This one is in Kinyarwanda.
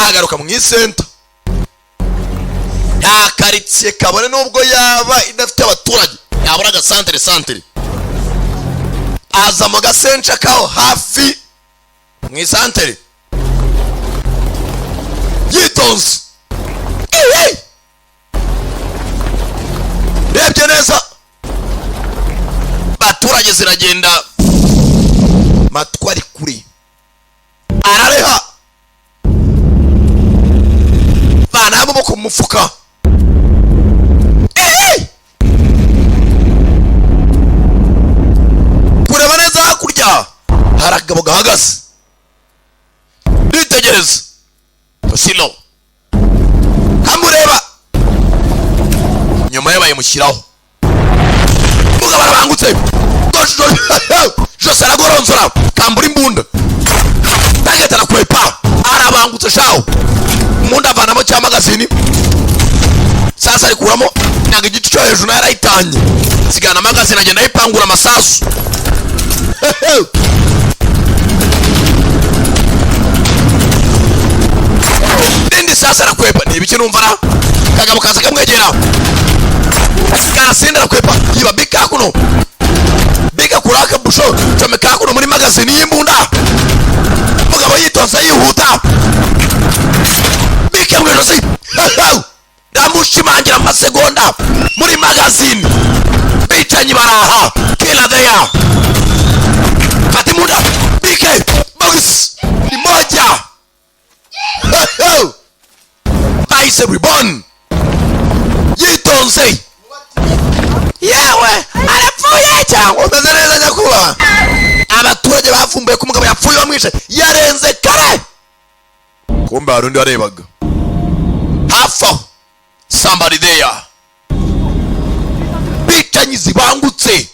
agaruka mu isenta. Nta karitsiye kabone nubwo yaba idafite abaturage yabura agasantere. Aza mu gasenca kaho hafi mu isantere yitonze. Rebye neza baturage ziragenda matwari kuri arareha bana amaboko mu mufuka. Kureba neza hakurya hari akagabo gahagaze nitegereza Tosilo amureba nyuma ye bayimushyiraho. Mugabo arabangutse Jose aragoronzora kambura imbunda bagahita arakwepa arabangutse shaho umuntu avanamo cya magazini. Sasa ari kuramo nyaga igice cyo hejuru nayo yarayitanye sigana magazini agenda ayipangura amasasu. Nindi sasa arakwepa ni ibiki numva na kagabo kaza kamwegera karasinda arakwepa yiba bika kuno bika kuraka busho comeka kuno muri magazini y'imbunda. Mugabo yitonze yihuta bika mwejosi ndamushimangira amasegonda muri magazini bicanyi baraha kila daya Fatimunda bike boss ni moja. Baise reborn yitonze yewe arapfuye cyangwa umeze neza nyakuba. Abaturage bavumbuye ko umugabo yapfuye bamwishe yarenze kare kumbe harundi warebaga hafa somebody there. Bicanyi zibangutse